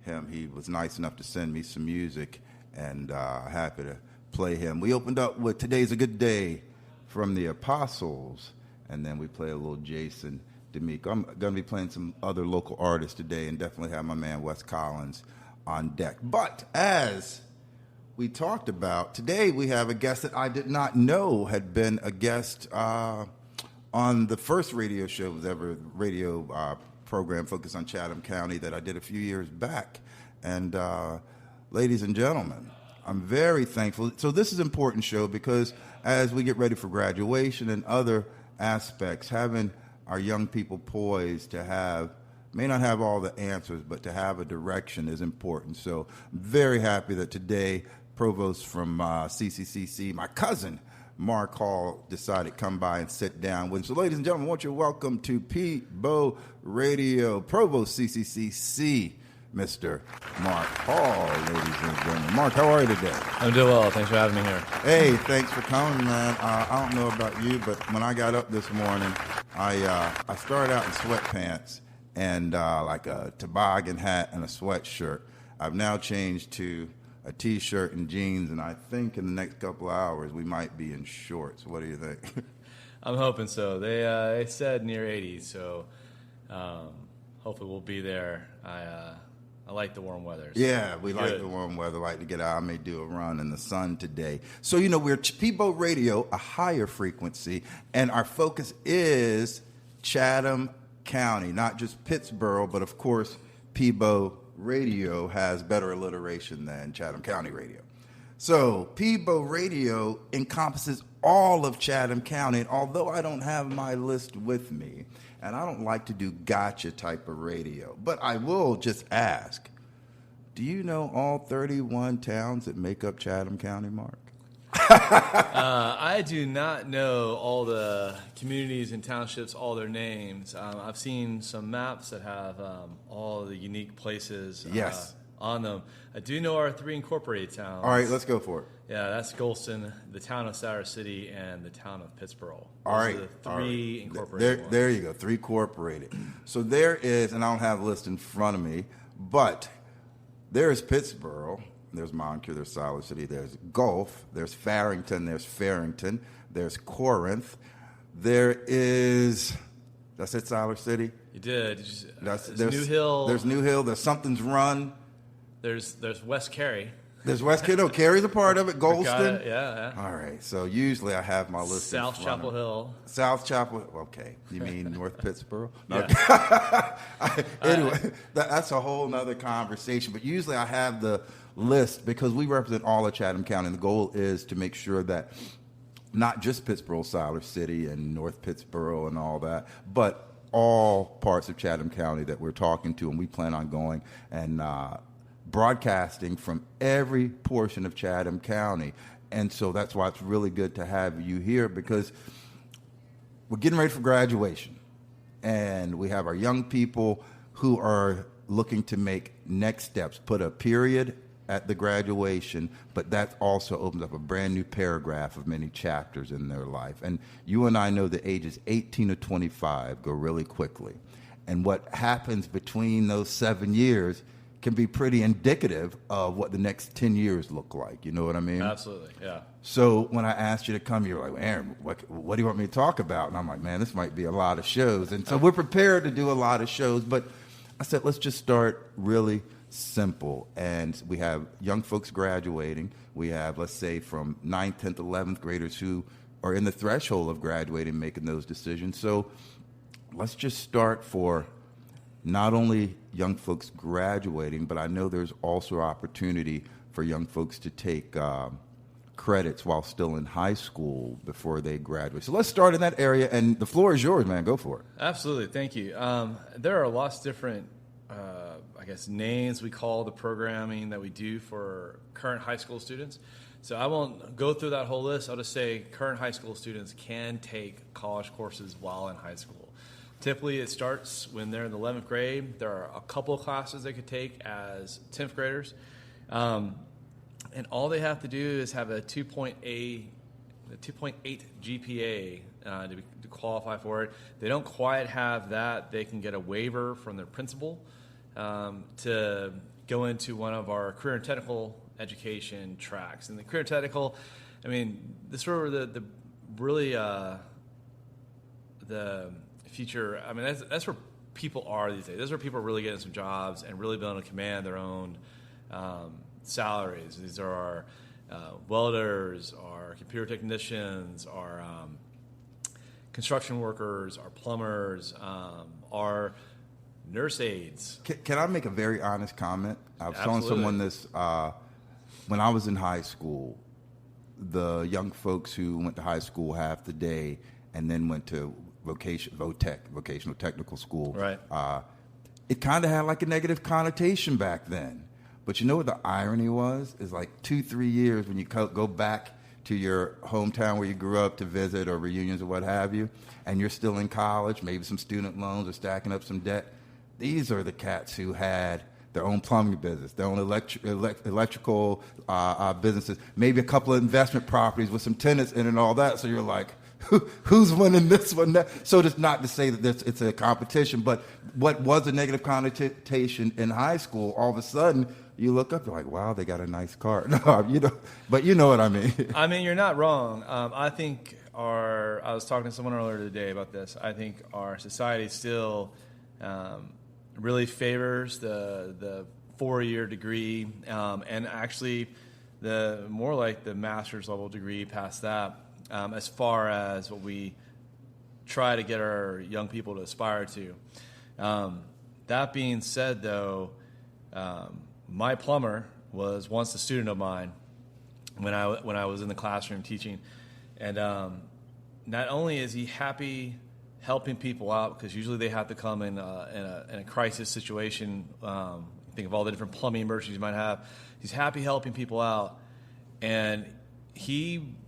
him. He was nice enough to send me some music, and happy to play him. We opened up with Today's a Good Day from the Apostles, and then we play a little Jason D'Amico. I'm going to be playing some other local artists today, and definitely have my man Wes Collins on deck. But as we talked about, today we have a guest that I did not know had been a guest on the first radio show, was ever radio program focused on Chatham County that I did a few years back. And ladies and gentlemen, I'm very thankful. So this is an important show because as we get ready for graduation and other aspects, having our young people poised to have, may not have all the answers, but to have a direction is important. So I'm very happy that today Provost from CCCC, my cousin, Mark Hall, decided to come by and sit down with him. So ladies and gentlemen, I want you to welcome to P-Bo Radio, Provost CCCC, Mr. Mark Hall, ladies and gentlemen. Mark, how are you today? I'm doing well. Thanks for having me here. Hey, thanks for coming, man. I don't know about you, but when I got up this morning, I started out in sweatpants and like a toboggan hat and a sweatshirt. I've now changed to a T-shirt and jeans, and I think in the next couple of hours we might be in shorts. What do you think? I'm hoping so. They said near 80, so hopefully we'll be there. I like the warm weather. So yeah, we like the warm weather. Like to get out. I may do a run in the sun today. So, you know, we're P-Bo Radio, a higher frequency, and our focus is Chatham County, not just Pittsburgh, but of course P-Bo Radio has better alliteration than Chatham County Radio. So P-Bo Radio encompasses all of Chatham County, and although I don't have my list with me, and I don't like to do gotcha type of radio, but I will just ask, do you know all 31 towns that make up Chatham County, Mark? I do not know all the communities and townships, all their names. I've seen some maps that have all the unique places on them. I do know our 3 incorporated towns. All right, let's go for it. Yeah, that's Golston, the town of Siler City, and the town of Pittsburgh. All right. Those are the 3 incorporated ones. There you go, 3 incorporated. So there is, and I don't have a list in front of me, but there is Pittsburgh. There's Moncure, there's Siler City, there's Gulf, there's Farrington, there's Corinth, there is, that's it, Siler City? You did. There's New Hill. There's New Hill, there's Something's Run. There's West Cary. There's West Cary, no, Cary's a part of it, Golston. Yeah. All right, so usually I have my list South in front Chapel of me. Hill. South Chapel, okay. You mean North Pittsburgh? No. Yeah. Anyway, that's a whole nother conversation, but usually I have the list because we represent all of Chatham County, and the goal is to make sure that not just Pittsburgh, Siler City, and North Pittsburgh and all that, but all parts of Chatham County that we're talking to, and we plan on going and broadcasting from every portion of Chatham County. And so that's why it's really good to have you here, because we're getting ready for graduation, and we have our young people who are looking to make next steps, put a period at the graduation, but that also opens up a brand new paragraph of many chapters in their life. And you and I know that ages 18 to 25 go really quickly. And what happens between those 7 years can be pretty indicative of what the next 10 years look like. You know what I mean? Absolutely, yeah. So when I asked you to come, you were like, Aaron, what do you want me to talk about? And I'm like, man, this might be a lot of shows. And so we're prepared to do a lot of shows, but I said, let's just start really simple. And we have young folks graduating. We have, let's say, from 9th, 10th, 11th graders who are in the threshold of graduating, making those decisions. So let's just start for not only young folks graduating, but I know there's also opportunity for young folks to take credits while still in high school before they graduate. So let's start in that area, and the floor is yours, man. Go for it. Absolutely. Thank you. There are lots of different, names we call the programming that we do for current high school students. So I won't go through that whole list. I'll just say current high school students can take college courses while in high school. Typically, it starts when they're in the 11th grade. There are a couple of classes they could take as 10th graders. And all they have to do is have a 2.8 GPA to qualify for it. They don't quite have that. They can get a waiver from their principal to go into one of our career and technical education tracks. And the career and technical, I mean, this is where the really the future. I mean, that's where people are these days. That's where people are really getting some jobs and really being able to command their own salaries. These are our welders, our computer technicians, our construction workers, our plumbers, our nurse aides. Can I make a very honest comment? I was telling Absolutely. someone this when I was in high school. The young folks who went to high school half the day and then went to vocational technical school. Right. It kind of had like a negative connotation back then. But you know what the irony was? Is like 2-3 years when you go back to your hometown where you grew up to visit or reunions or what have you, and you're still in college, maybe some student loans or stacking up some debt. These are the cats who had their own plumbing business, their own electrical businesses, maybe a couple of investment properties with some tenants in it and all that. So you're like, who's winning this one? So it's not to say that it's a competition, but what was a negative connotation in high school, all of a sudden you look up, you're like, wow, they got a nice car. No, but you know what I mean. I mean, you're not wrong. I think I was talking to someone earlier today about this. I think our society still really favors the 4-year degree, and actually the more like the master's level degree past that, as far as what we try to get our young people to aspire to. That being said, though, my plumber was once a student of mine when I was in the classroom teaching, and not only is he happy helping people out, because usually they have to come in a crisis situation. Think of all the different plumbing emergencies you might have. He's happy helping people out, and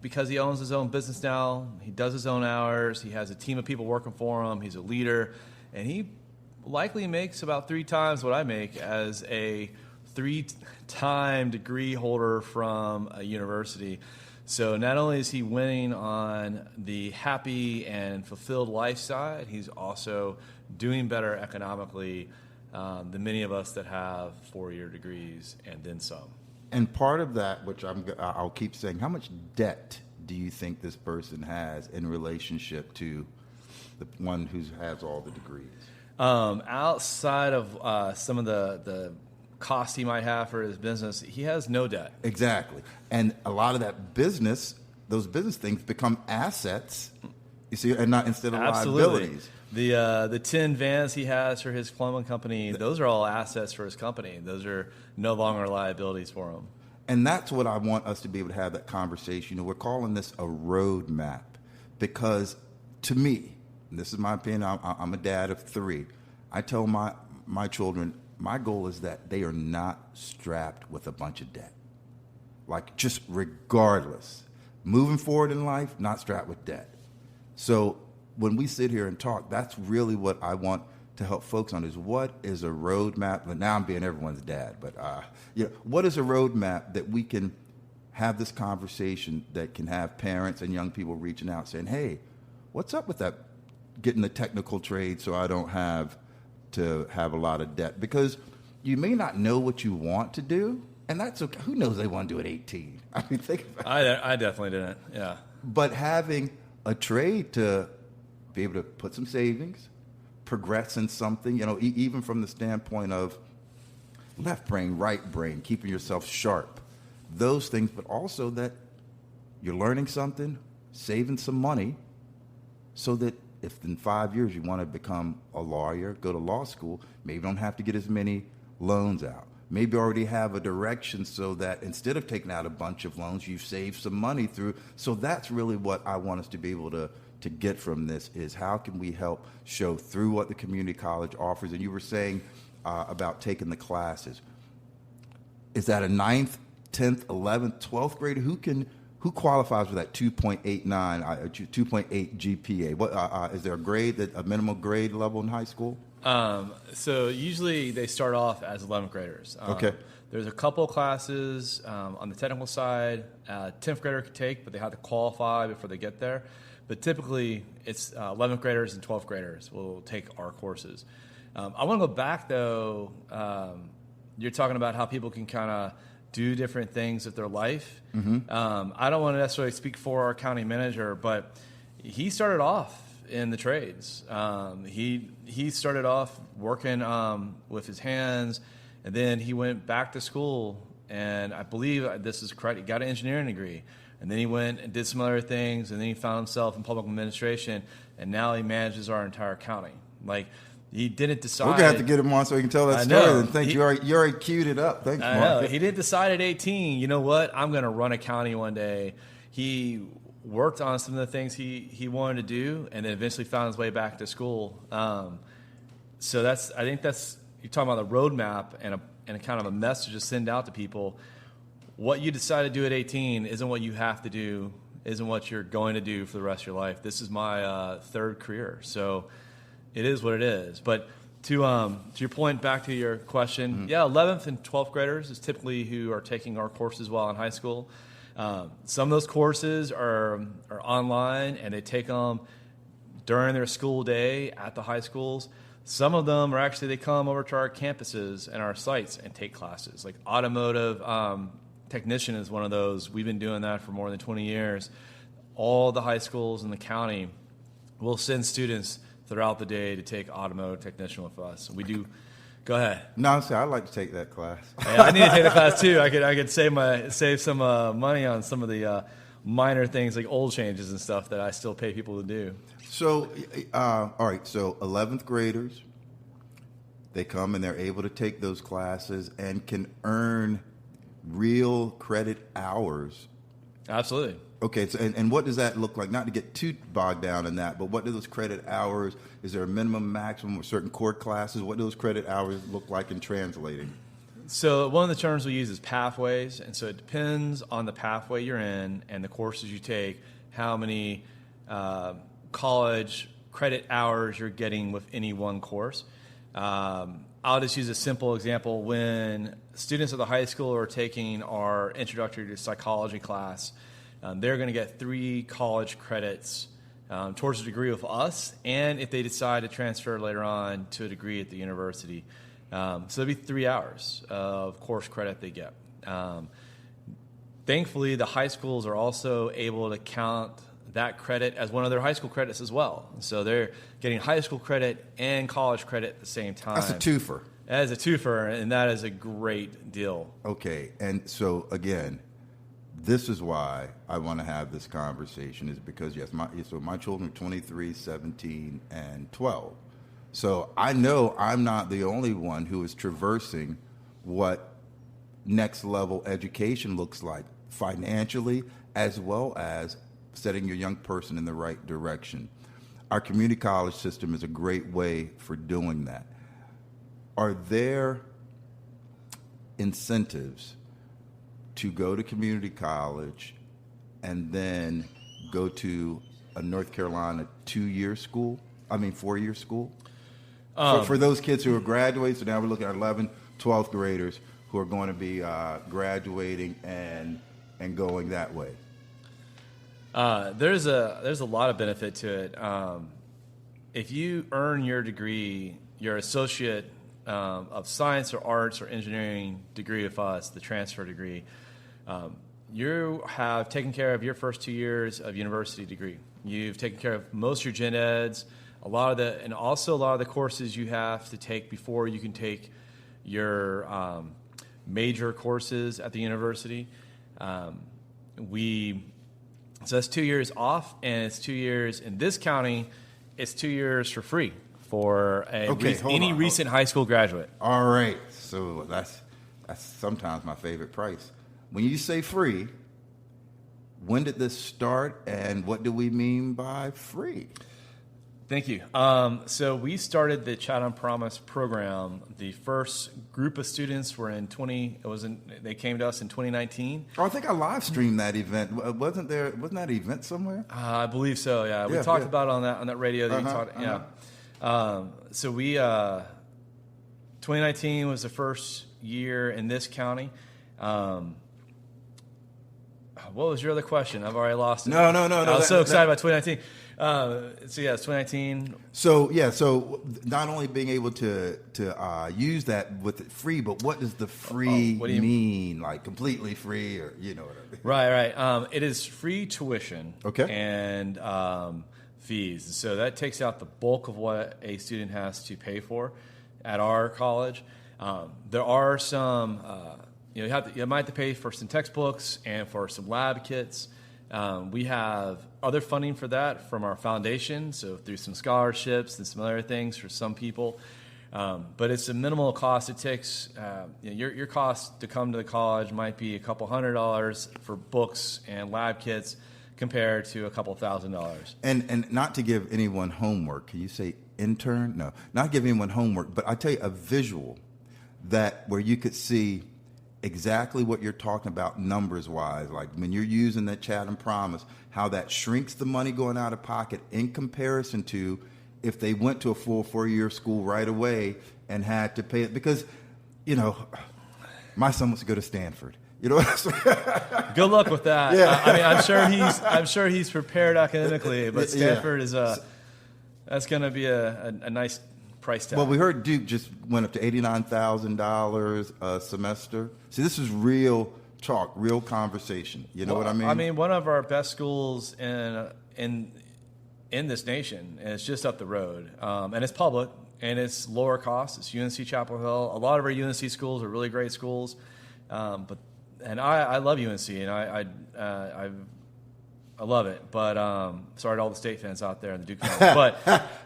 because he owns his own business now, he does his own hours. He has a team of people working for him. He's a leader, and he likely makes about 3 times what I make as a 3-time degree holder from a university. So not only is he winning on the happy and fulfilled life side, he's also doing better economically than many of us that have 4-year degrees and then some. And part of that, which I'll keep saying, how much debt do you think this person has in relationship to the one who has all the degrees? Outside of some of the cost he might have for his business, he has no debt. Exactly. And a lot of those business things become assets, you see, and not instead of liabilities. The 10 vans he has for his plumbing company, those are all assets for his company. Those are no longer liabilities for him. And that's what I want us to be able to have that conversation. We're calling this a roadmap because, to me, and this is my opinion, I'm a dad of 3. I tell my children, my goal is that they are not strapped with a bunch of debt. Like, just regardless. Moving forward in life, not strapped with debt. So when we sit here and talk, that's really what I want to help folks on is what is a roadmap. But now I'm being everyone's dad, but what is a roadmap that we can have this conversation that can have parents and young people reaching out saying, hey, what's up with that, getting the technical trade so I don't have to have a lot of debt? Because you may not know what you want to do, and that's okay. Who knows they want to do at 18? I mean, think about it. I definitely didn't, yeah. But having a trade to be able to put some savings, progress in something, even from the standpoint of left brain, right brain, keeping yourself sharp, those things, but also that you're learning something, saving some money, so that if in 5 years you want to become a lawyer, go to law school, maybe you don't have to get as many loans out. Maybe already have a direction so that instead of taking out a bunch of loans, you've saved some money through. So that's really what I want us to be able to get from this is how can we help show through what the community college offers. And you were saying about taking the classes. Is that a 9th, 10th, 11th, 12th grader? Who qualifies for that 2.89, 2.8 GPA? What is there a minimum grade level in high school? So usually they start off as 11th graders. Okay. There's a couple classes on the technical side 10th grader could take, but they have to qualify before they get there. But typically it's 11th graders and 12th graders will take our courses. I want to go back, though, you're talking about how people can kind of do different things with their life. Mm-hmm. I don't want to necessarily speak for our county manager, but he started off in the trades. He started off working with his hands, and then he went back to school, and I believe this is correct. He got an engineering degree, and then he went and did some other things, and then he found himself in public administration, and now he manages our entire county. Like, he didn't decide. We're going to have to get him on so he can tell that story. And thank you. You already queued it up. Thanks, Mark. I know. He didn't decide at 18, you know what, I'm going to run a county one day. He worked on some of the things he wanted to do, and then eventually found his way back to school. So I think that's, you're talking about the roadmap and a kind of a message to send out to people. What you decide to do at 18 isn't what you have to do, isn't what you're going to do for the rest of your life. This is my third career, so it is what it is. But to your point, back to your question, 11th and 12th graders is typically who are taking our courses while in high school. Some of those courses are online, and they take them during their school day at the high schools. Some of them are actually, they come over to our campuses and our sites and take classes. Like automotive technician is one of those. We've been doing that for more than 20 years. All the high schools in the county will send students throughout the day to take automotive technician with us. We do. Go ahead. No, I'd like to take that class. Yeah, I need to take the class too. I could save some money on some of the minor things like oil changes and stuff that I still pay people to do. So, all right. So 11th graders, they come and they're able to take those classes and can earn real credit hours. Absolutely. Okay, so and what does that look like? Not to get too bogged down in that, but what do those credit hours, is there a minimum, maximum of certain core classes? What do those credit hours look like in translating? So one of the terms we use is pathways, and so it depends on the pathway you're in and the courses you take, how many college credit hours you're getting with any one course. I'll just use a simple example. When students at the high school are taking our introductory to psychology class, they're going to get 3 college credits towards a degree with us, and if they decide to transfer later on to a degree at the university. So it'll be 3 hours of course credit they get. Thankfully, the high schools are also able to count that credit as one of their high school credits as well. So they're getting high school credit and college credit at the same time. That's a twofer. That is a twofer, and that is a great deal. Okay, and so again, this is why I want to have this conversation, is because, yes, my children are 23, 17, and 12. So I know I'm not the only one who is traversing what next level education looks like financially, as well as setting your young person in the right direction. Our community college system is a great way for doing that. Are there incentives to go to community college and then go to a North Carolina 4-year school? For those kids who are graduating, so now we're looking at 11th, 12th graders who are going to be graduating and going that way. There's a lot of benefit to it. If you earn your degree, your associate of science or arts or engineering degree with us, the transfer degree, you have taken care of your first 2 years of university degree. You've taken care of most of your gen eds, and also a lot of the courses you have to take before you can take your major courses at the university. So that's 2 years off, and it's 2 years in this county. It's 2 years for free for any recent high school graduate. All right, so that's sometimes my favorite price. When you say free, when did this start, and what do we mean by free? Thank you. So we started the Child on Promise program. The first group of students were they came to us in 2019. Oh, I think I live streamed that event. Wasn't that an event somewhere? I believe so. Yeah, we talked about it on that radio that you talked. Yeah. So we 2019 was the first year in this county. What was your other question? I've already lost it. No. I was so excited about 2019. It's 2019. So not only being able to use that with it free, but what does the free mean? Like completely free, or you know what I mean? Right. It is free tuition. Okay. And fees. So that takes out the bulk of what a student has to pay for at our college. There are some, you might have to pay for some textbooks and for some lab kits. We have other funding for that from our foundation, so through some scholarships and some other things for some people. But it's a minimal cost. It takes your cost to come to the college might be a couple $100 for books and lab kits compared to a couple $1,000. And not to give anyone homework. Can you say intern? No, not give anyone homework. But I tell you a visual that where you could see exactly what you're talking about numbers wise, like when you're using that Chatham Promise, how that shrinks the money going out of pocket in comparison to if they went to a full 4-year school right away and had to pay it. Because, my son wants to go to Stanford. You know what I'm saying? Good luck with that. Yeah. I'm sure he's prepared academically, but Stanford is that's going to be a nice price tag. Well, we heard Duke just went up to $89,000 a semester. See, this is real talk, real conversation. You know what I mean? I mean, one of our best schools in this nation, and it's just up the road, and it's public, and it's lower cost. It's UNC Chapel Hill. A lot of our UNC schools are really great schools, and I love UNC, and I love it, but sorry to all the state fans out there and the Duke fans. But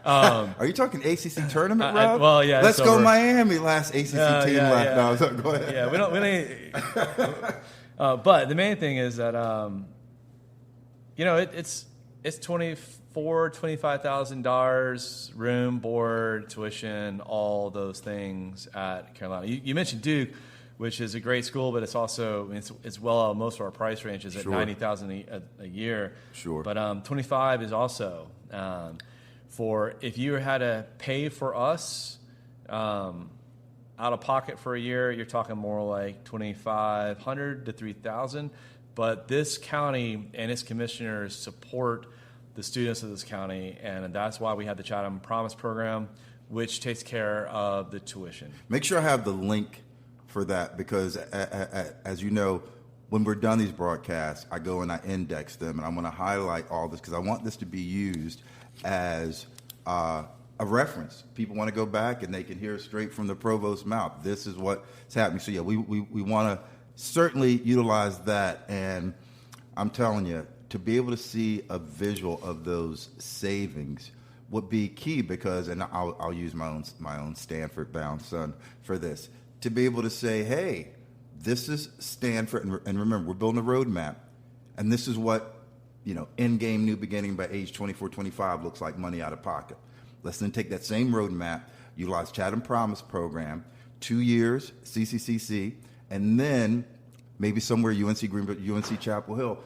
are you talking ACC tournament, Rob? Well, yeah. Let's go Miami. Last ACC team left. No, so go ahead. Yeah, we don't. But the main thing is that it's $25,000 room, board, tuition, all those things at Carolina. You mentioned Duke, which is a great school, but it's also it's well out of most of our price ranges at $90,000 a year. Sure. But 25 is also for if you had to pay for us out of pocket for a year, you're talking more like $2,500 to $3,000. But this county and its commissioners support the students of this county, and that's why we have the Chatham Promise program, which takes care of the tuition. Make sure I have the link for that, because as you know, when we're done these broadcasts, I go and I index them, and I'm going to highlight all this because I want this to be used as a reference. People want to go back and they can hear straight from the Provost's mouth. This is what's happening. So yeah, we want to certainly utilize that, and I'm telling you, to be able to see a visual of those savings would be key, because, and I'll use my own Stanford-bound son for this. To be able to say, hey, this is Stanford, and remember, we're building a roadmap, and this is what, end-game new beginning by age 24, 25 looks like money out of pocket. Let's then take that same roadmap, utilize Chatham Promise program, 2 years, CCCC, and then maybe somewhere UNC Greenville, UNC Chapel Hill.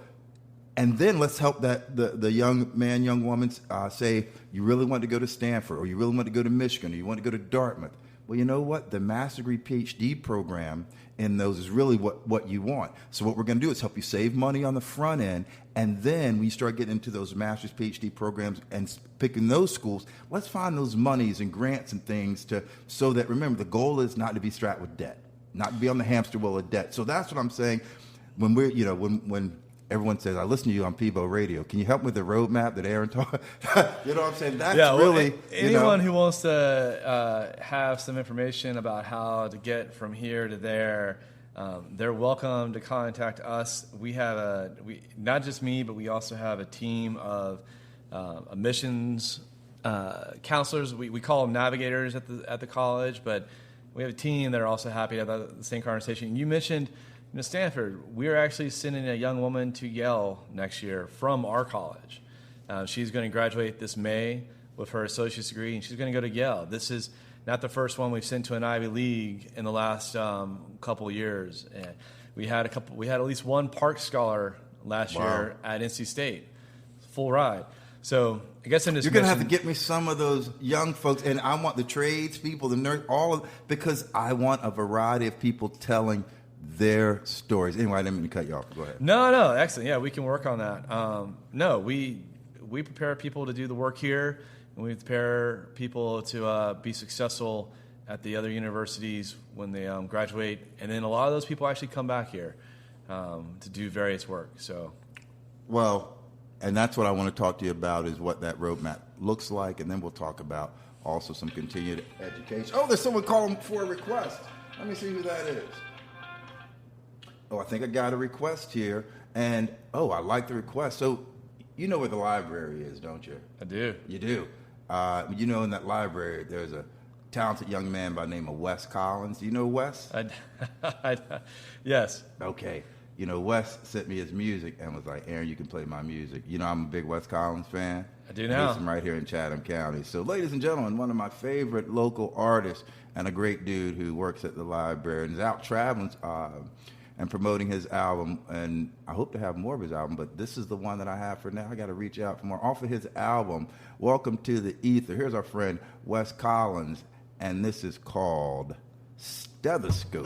And then let's help the young man, young woman say, you really want to go to Stanford, or you really want to go to Michigan, or you want to go to Dartmouth. Well, you know what? The master's degree PhD program in those is really what you want. So what we're going to do is help you save money on the front end, and then when you start getting into those master's PhD programs and picking those schools, let's find those monies and grants and things so that, remember, the goal is not to be strapped with debt, not to be on the hamster wheel of debt. So that's what I'm saying. When we're, when everyone says, I listen to you on Peebo Radio, can you help me with the roadmap that Aaron talked? You know what I'm saying? That's really... Anyone who wants to have some information about how to get from here to there, they're welcome to contact us. We have not just me, but we also have a team of admissions counselors. We call them navigators at the college, but we have a team that are also happy to have the same conversation. You mentioned... Stanford, we're actually sending a young woman to Yale next year from our college. She's going to graduate this May with her associate's degree, and she's going to go to Yale. This is not the first one we've sent to an Ivy League in the last couple of years. And we had at least one Park Scholar last year at NC State, full ride. So I guess in this, you're going to have to get me some of those young folks, and I want the trades people, the nerds, because I want a variety of people telling their stories. Anyway, I didn't mean to cut you off. Go ahead. No, excellent. Yeah, we can work on that. We prepare people to do the work here, and we prepare people to be successful at the other universities when they graduate. And then a lot of those people actually come back here to do various work. So, well, and that's what I want to talk to you about is what that roadmap looks like, and then we'll talk about also some continued education. Oh, there's someone calling for a request. Let me see who that is. Oh, I think I got a request here, and I like the request. So, you know where the library is, don't you? I do. You do. In that library, there's a talented young man by the name of Wes Collins. Do you know Wes? Yes. Okay. Wes sent me his music and was like, Aaron, you can play my music. I'm a big Wes Collins fan. I do now. He's from right here in Chatham County. So, ladies and gentlemen, one of my favorite local artists and a great dude who works at the library and is out traveling and promoting his album. And I hope to have more of his album, but this is the one that I have for now. I got to reach out for more. Off of his album, Welcome to the Ether. Here's our friend Wes Collins, and this is called Stethoscope.